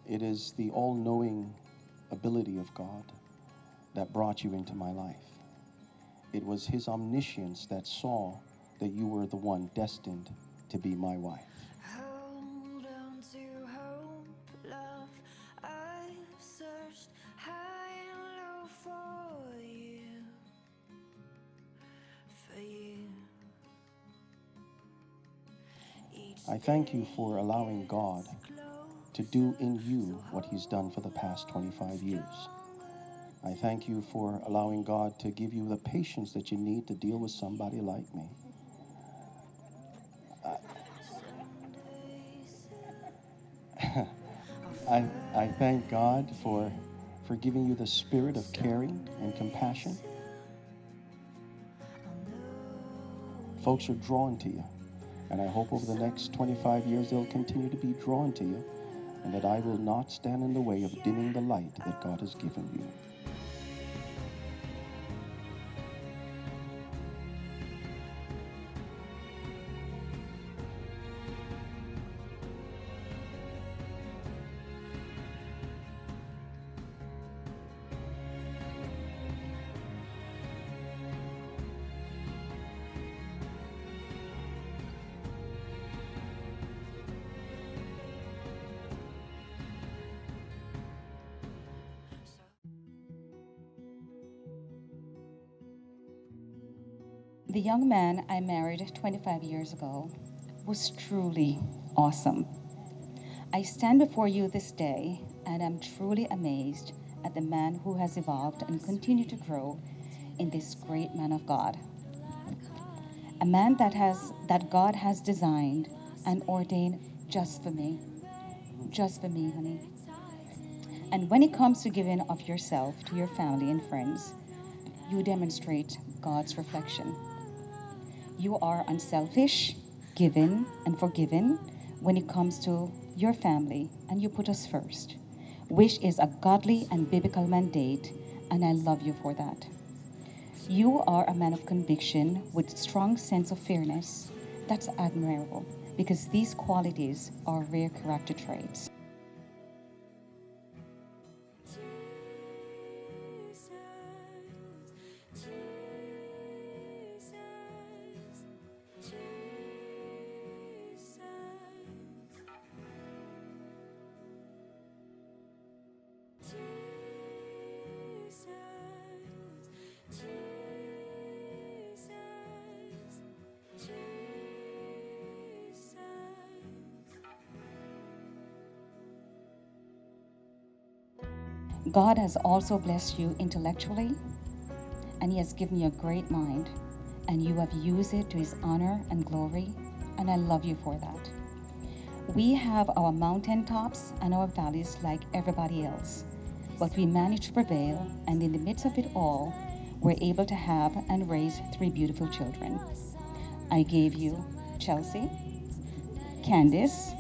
It is the all-knowing ability of God that brought you into my life. It was his omniscience that saw that you were the one destined to be my wife. Hold on to hope, love. I've searched high and low for you, for you. I thank you for allowing God to do in you what he's done for the past 25 years. I thank you for allowing God to give you the patience that you need to deal with somebody like me. I thank God for giving you the spirit of caring and compassion. Folks are drawn to you, and I hope over the next 25 years they'll continue to be drawn to you, and that I will not stand in the way of dimming the light that God has given you. The young man I married 25 years ago was truly awesome. I stand before you this day and am truly amazed at the man who has evolved and continued to grow in this great man of God. A man that God has designed and ordained just for me, honey. And when it comes to giving of yourself to your family and friends, you demonstrate God's reflection. You are unselfish, given, and forgiven when it comes to your family, and you put us first, which is a godly and biblical mandate, and I love you for that. You are a man of conviction with strong sense of fairness. That's admirable, because these qualities are rare character traits. God has also blessed you intellectually, and he has given you a great mind, and you have used it to his honor and glory, and I love you for that. We have our mountaintops and our valleys like everybody else, but we manage to prevail, and in the midst of it all, we're able to have and raise 3 beautiful children. I gave you Chelsea, Candace,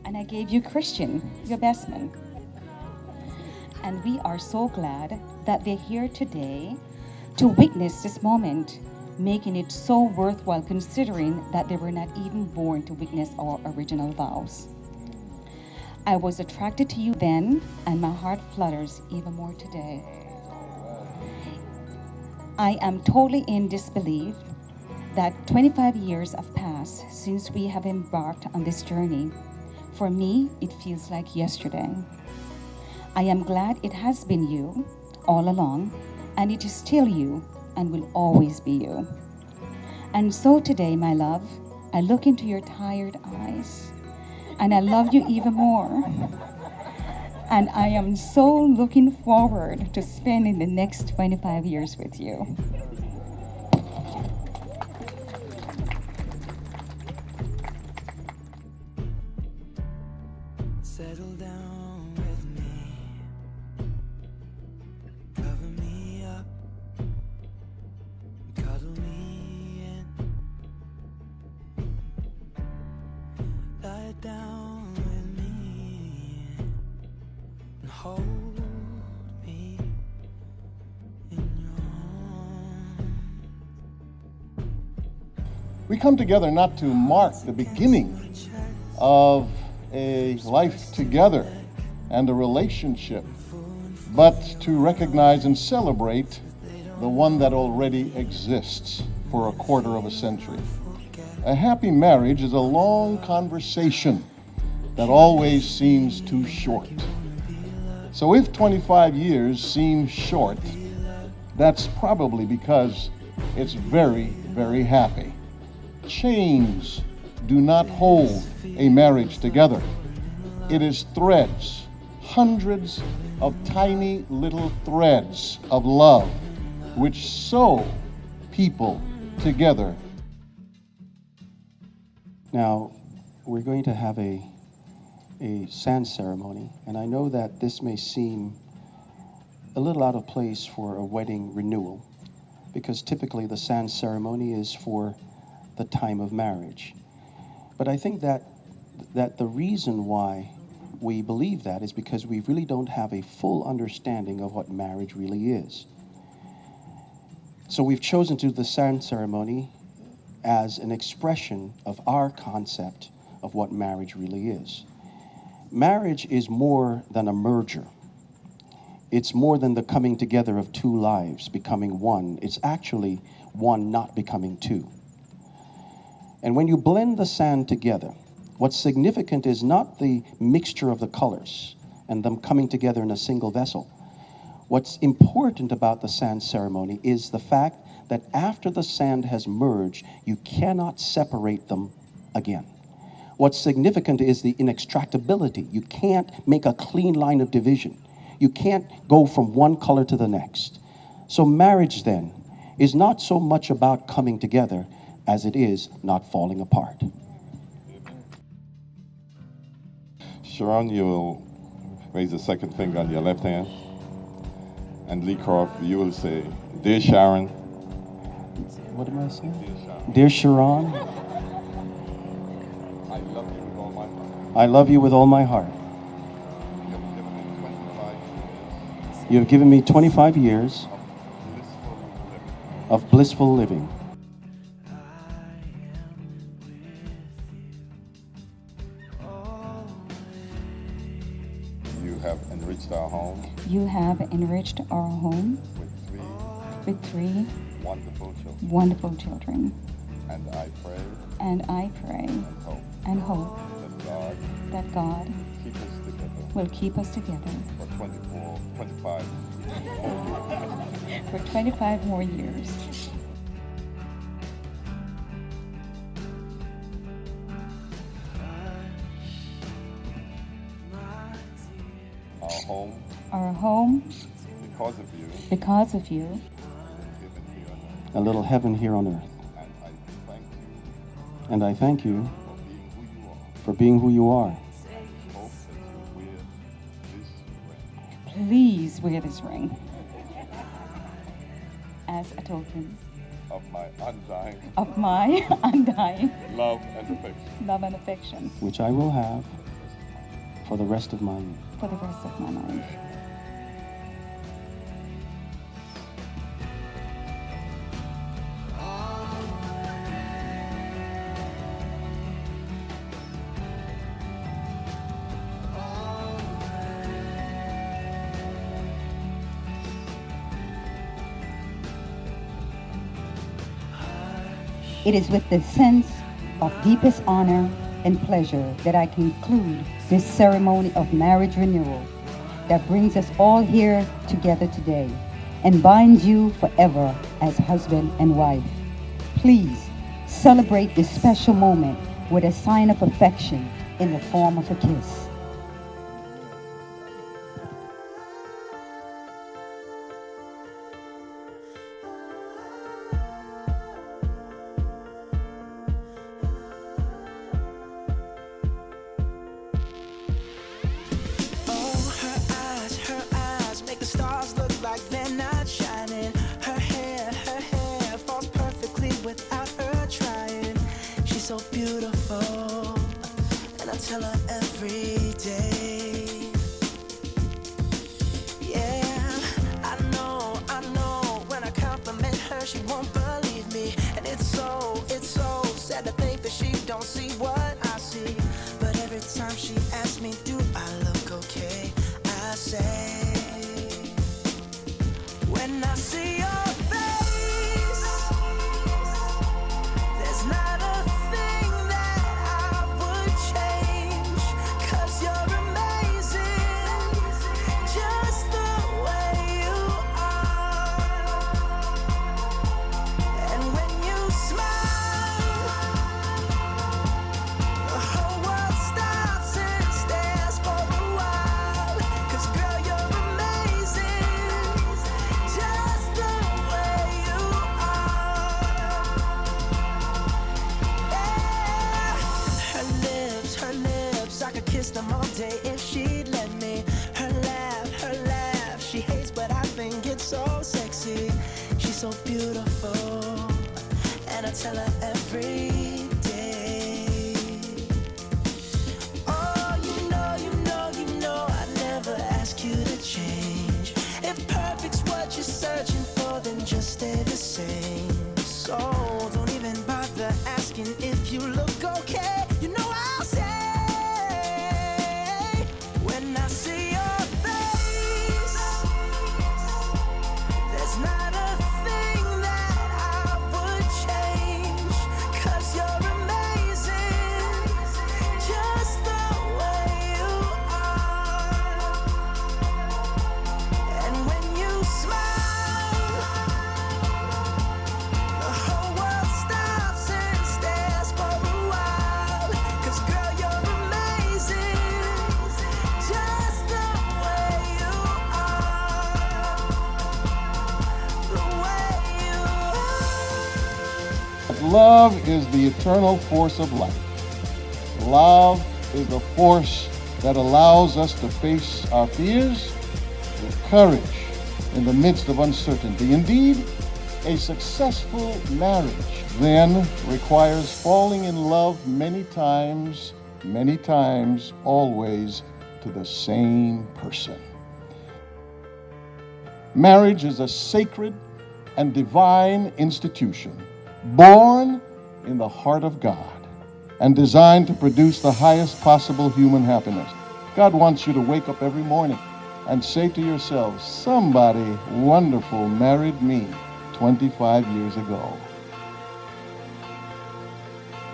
and I gave you Christian, your best man. And we are so glad that they're here today to witness this moment, making it so worthwhile considering that they were not even born to witness our original vows. I was attracted to you then, and my heart flutters even more today. I am totally in disbelief that 25 years have passed since we have embarked on this journey. For me, it feels like yesterday. I am glad it has been you all along, and it is still you and will always be you. And so today, my love, I look into your tired eyes, and I love you even more. And I am so looking forward to spending the next 25 years with you. Settle down with me, cover me up, cuddle me in, lie down with me and hold me in your arms. We come together not to mark the beginning of a life together, and a relationship, but to recognize and celebrate the one that already exists for a quarter of a century. A happy marriage is a long conversation that always seems too short. So if 25 years seems short, that's probably because it's very, very happy. Chains do not hold a marriage together. It is threads, hundreds of tiny little threads of love which sew people together. Now, we're going to have a sand ceremony, and I know that this may seem a little out of place for a wedding renewal, because typically the sand ceremony is for the time of marriage. But I think that the reason why we believe that is because we really don't have a full understanding of what marriage really is. So we've chosen to do the sand ceremony as an expression of our concept of what marriage really is. Marriage is more than a merger. It's more than the coming together of two lives becoming one. It's actually one not becoming two. And when you blend the sand together, what's significant is not the mixture of the colors and them coming together in a single vessel. What's important about the sand ceremony is the fact that after the sand has merged, you cannot separate them again. What's significant is the inextractability. You can't make a clean line of division. You can't go from one color to the next. So marriage then is not so much about coming together as it is not falling apart. Sheron, you will raise the second finger on your left hand. And Lee Croft, you will say, "Dear Sharon." What am I saying? Dear Sheron, I love you with all my heart. I love you with all my heart. You have given me 25 years of blissful living. You have enriched our home You have enriched our home with three with 3 wonderful children. wonderful children. And I pray And I pray and hope and hope that God that God keep us together will keep us together for 25 for 25 more years. Our home, Our home, because of you, because of you, given here on earth. A little heaven here on earth. And I thank you And I thank you for being who you are. for being who you are. Hope that you wear this ring please wear this ring as a token of my undying of my undying love and affection. love and affection Which I will have for the rest of my life. for the rest of my life. It is with the sense of deepest honor and pleasure that I conclude this ceremony of marriage renewal that brings us all here together today and binds you forever as husband and wife. Please celebrate this special moment with a sign of affection in the form of a kiss. Oh, her eyes make the stars look like they're not shining. Her hair falls perfectly without her trying. She's so beautiful, and I tell her every day. Yeah, I know, when I compliment her, she won't believe me. And it's so sad to think that she don't see what I see. But every time she asks me, do I look okay? I could kiss them all day if she'd let me. Her laugh, she hates, but I think it's so sexy. She's so beautiful, and I tell her every day. Oh, you know, I never ask you to change. If perfect's what you're searching for, then just stay the same. So don't even bother asking if you look okay. You know I'll say, when I see your face, there's not a thing that I would change. 'Cause you're amazing, just the way you are. And when you smile, the whole world stops and stares for a while. 'Cause girl, you're amazing, just the way you are. The way you are. Love is the eternal force of life. Love is the force that allows us to face our fears with courage in the midst of uncertainty. Indeed, a successful marriage then requires falling in love many times, always to the same person. Marriage is a sacred and divine institution, born in the heart of God and designed to produce the highest possible human happiness. God wants you to wake up every morning and say to yourself, somebody wonderful married me 25 years ago.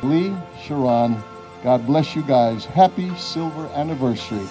Lee, Sheron, God bless you guys. Happy silver anniversary.